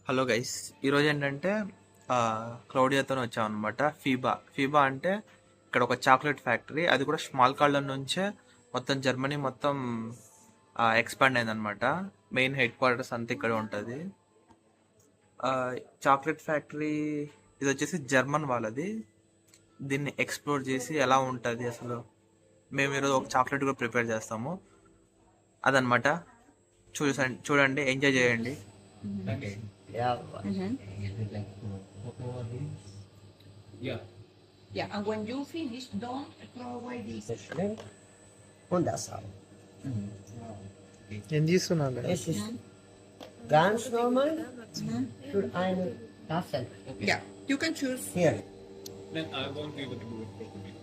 Hello guys, ఈరోజు ఏంటంటే క్లౌడియాతో వచ్చాం అనమాట. ఫీబా అంటే ఇక్కడ ఒక చాక్లెట్ ఫ్యాక్టరీ, అది కూడా స్మాల్ కాల్డన్ నుంచే మొత్తం జర్మనీ మొత్తం ఎక్స్పాండ్ అయిందనమాట. మెయిన్ హెడ్ క్వార్టర్స్ అంతా ఇక్కడ ఉంటుంది. చాక్లెట్ ఫ్యాక్టరీ ఇది వచ్చేసి జర్మన్ వాళ్ళది. దీన్ని ఎక్స్ప్లోర్ చేసి ఎలా ఉంటుంది అసలు, మేము ఈరోజు ఒక చాక్లెట్ కూడా ప్రిపేర్ చేస్తాము అదనమాట. చూడండి, ఎంజాయ్ చేయండి. Yeah. Mhm. Yeah. Yeah, and when you finish, don't throw away this. Und das auch. ఏం చేస్తున్నాను? Es ist ganz normal für eine Tasse. Yeah, you can choose. Hier. Then I won't be able to do it properly.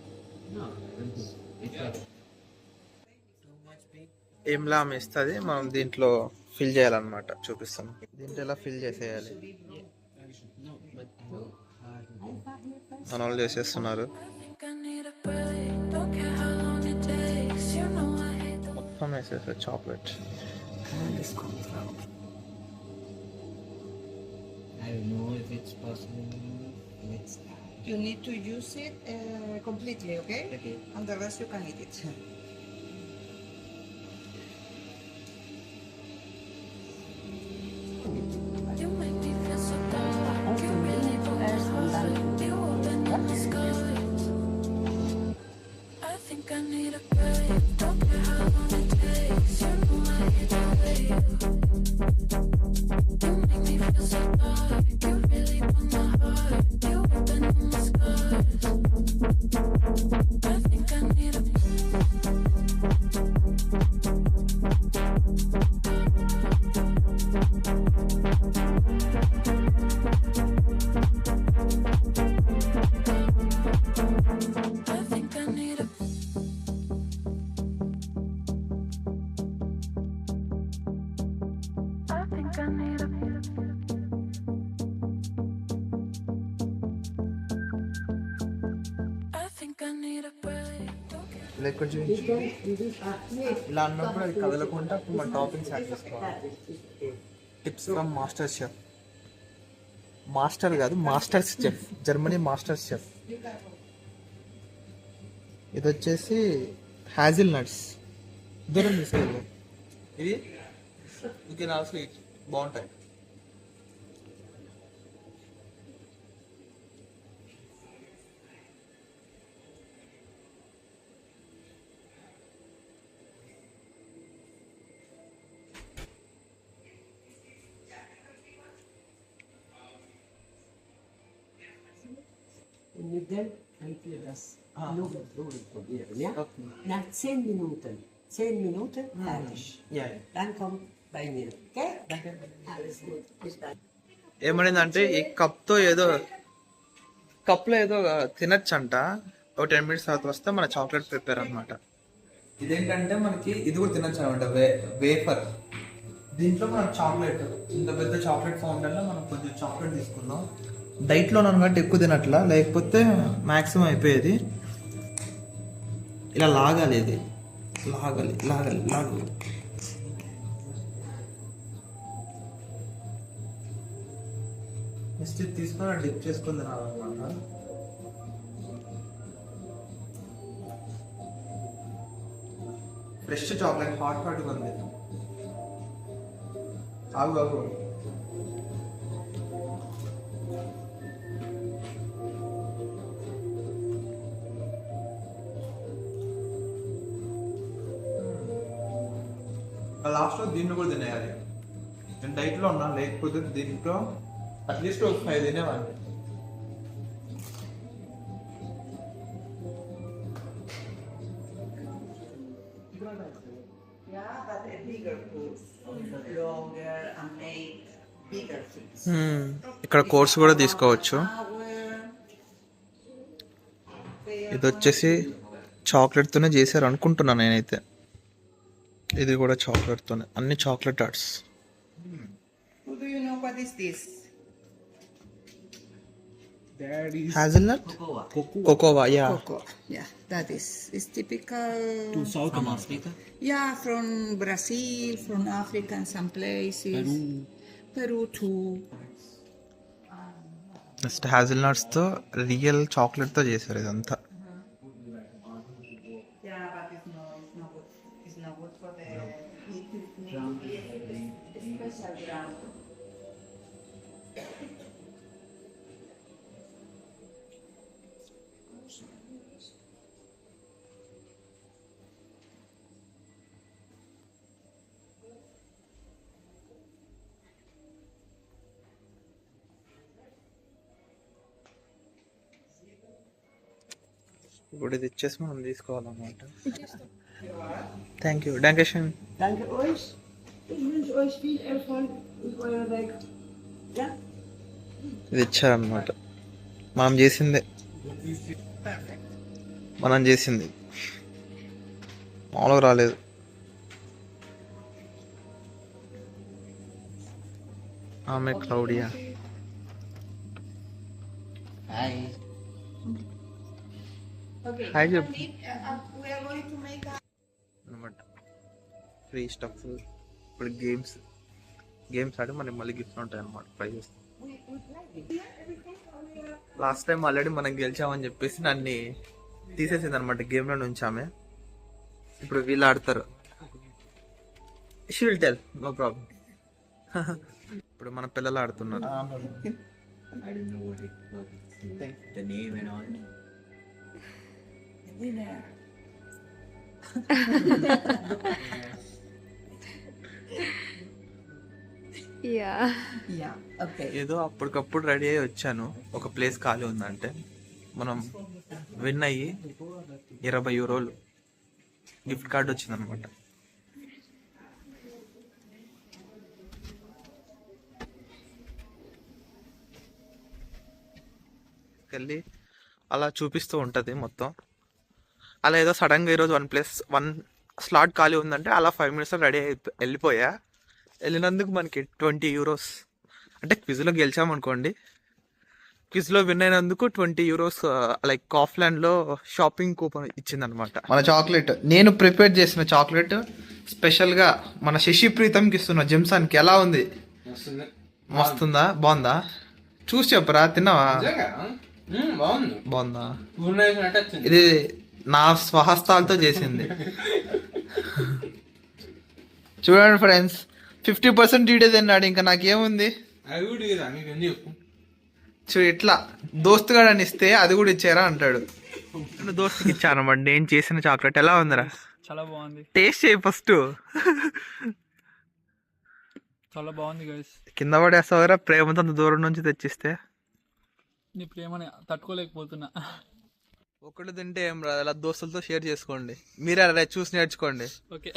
ఏంలా ఇస్తుంది, మనం దీంట్లో fill చేయాలన్నమాట. చూపిస్తాను, దీంట్లో ఎలా ఫిల్ చేసేయాలి. మన వాళ్ళు చేసేస్తున్నారు. మొత్తం వేసేసారు chocolate. Alles kommt drauf. I don't know if it's possible. Let's You need to use it completely, okay? Okay. And the rest you can eat it. You make me feel so dark. You really put me hard. You open up the skies. I think I need a break. Don't care how long it takes. You know I hate the way you make me feel so dark. You really put my heart. You open up my skies. I think I need a I think I need a I think I need a I think I need a break. Don't care. లెక్క చూపించు. ఇలా అన్నప్పుడు అది కదలకుండా అప్పుడు మన toppings add చేసుకోవాలి. Tips from master chef. Master కాదు, masters chef, Germany masters chef. ఇది వచ్చేసి హ్యాజిల్ నట్స్. దూరం తీసుకెళ్ళి ఇది ఇంకే నా స్వీట్ బాగుంటాయి. Und mit dem könnt ihr das nur probieren. Ja? Okay. Nach 10 Minuten. 10 Minuten fertig. Dann kommt bei mir. Okay? Alles gut. Bis dann. ఏమడిందంటే ఈ కప్తో ఏదో కప్లో ఏదో తినచ్చంట. ఒక 10 minutes తర్వాత వస్తే మన చాక్లెట్ ప్రిపేర్ అనమాట. ఇదేంటంటే మనకి ఇది కూడా తినచ్చు అనమాట, వేఫర్. దీంట్లో మనం చాక్లెట్, ఇంత పెద్ద చాక్లెట్ ఫౌంటైన్లో మనం కొంచెం చాక్లెట్ తీసుకుందాం. డైట్లో అనమాట ఎక్కువ తినట్లా, లేకపోతే మ్యాక్సిమం అయిపోయేది. ఇలా లాగాలి, ఇది లాగాలి లాగాలి లాగాలి. నెక్స్ట్ తీసుకొని డిప్ చేసుకుని తినాలన్నమాట. ఫ్రెష్ చాక్లెట్ హాట్గా ఉంది. ఆగు ఆగు. లాస్ట్లో దీన్ని కూడా తినేయాలి. నేను డైట్లో ఉన్నా, లేకపోతే దీంట్లో అట్లీస్ట్ ఒక 5 తినేవాడిని. Yeah, but a bigger course. Longer and make bigger things. ఇక్కడ కోర్స్ కూడా తీసుకోవచ్చు. Hour. ఇది వచ్చేసి చాక్లెట్తోనే చేశారు అనుకుంటున్నాను నేనైతే. ఇది కూడా చాక్లెట్తోనే, అన్ని chocolate arts. Who do you know what is this? That is Hazelnut? Cocoa, yeah. Cocoa. Yeah, that is. It's typical. to South From America. Africa? Yeah, from Brazil, from Africa, and some places. Peru. Peru too. Just హ్యాజిల్నట్స్తో real చాక్లెట్తో చేశారు ఇదంతా. Yeah, but it's not good. It's not good for the special ground. ఇప్పుడు ఇది ఇచ్చేసి మనం తీసుకోవాలన్నమాట. Thank you డాంకేషన్. Danke euch. Ich wünsche euch viel Erfolg mit eurer Weg. Ja? ఇది ఇచ్చారన్నమాట. మనం చేసిందే, మనం చేసింది మామూలుగా రాలేదు. ఆమె Claudia. Okay. Hi, we Jib. are going to make a అనమాట ఫ్రీ స్టఫ్. ఇప్పుడు గేమ్స్ ఆడి మనకి మళ్ళీ గిఫ్ట్ ఉంటాయి అన్నమాట, ప్రైజెస్. లాస్ట్ టైం ఆల్రెడీ మనం గెలిచామని చెప్పేసి నన్ను తీసేసింది అనమాట గేమ్లో నుంచి ఆమె. ఇప్పుడు వీళ్ళు ఆడతారు. She will tell, no problem. ఇప్పుడు మన పిల్లలు ఆడుతున్నారు. I don't know what it was. The name and all. Yeah. Ja, okay. ఏదో అప్పటికప్పుడు రెడీ అయ్యి వచ్చాను. ఒక ప్లేస్ ఖాళీ ఉందంటే మనం విన్ అయ్యి €20 గిఫ్ట్ కార్డ్ వచ్చిందనమాట. వెళ్ళి అలా చూపిస్తూ ఉంటుంది మొత్తం. అలా ఏదో సడన్గా ఈరోజు వన్ స్లాట్ ఖాళీ ఉందంటే అలా 5 minutes రెడీ అయి వెళ్ళిపోయా. వెళ్ళినందుకు మనకి €20 అంటే క్విజ్లో గెలిచామనుకోండి, క్విజ్లో విన్ అయినందుకు €20 లైక్ కాఫ్లాండ్లో షాపింగ్ కూపన్ ఇచ్చిందనమాట. మన చాక్లెట్ నేను ప్రిపేర్ చేసిన చాక్లెట్ స్పెషల్గా మన శశి ప్రీతంకి ఇస్తున్న జిమ్సాన్కి. ఎలా ఉంది? మస్తుందా? బాగుందా? చూసి చెప్పరా, తిన్నావా? బాగుంది. బాగుందా? పూర్ణ ఇది నా స్వహస్తాలతో చేసింది. చూడండి ఫ్రెండ్స్, 50% డీడే తిన్నాడు. ఇంకా నాకేముంది? అది కూడా ఇదా నీకు ఎందుకు చెప్పు. చూడు ఇట్లా దోస్తుగాడు అని ఇస్తే అది కూడా ఇచ్చారా అంటాడు. దోస్తుకి ఇచ్చాను అన్నమాట నేను చేసిన చాక్లెట్. ఎలా ఉందిరా? చాలా బాగుంది, టేస్ట్ చేయి ఫస్ట్. చాలా బాగుంది గైస్. కింద పడేస్తావరా ప్రేమతో అంత దూరం నుంచి తెచ్చిస్తే. నీ ప్రేమని తట్టుకోలేకపోతున్నా. ఒకళ్ళు తింటే ఏం రాదు, అలా దోస్తులతో షేర్ చేసుకోండి. మీరే అలా చూసి నేర్చుకోండి. ఓకే.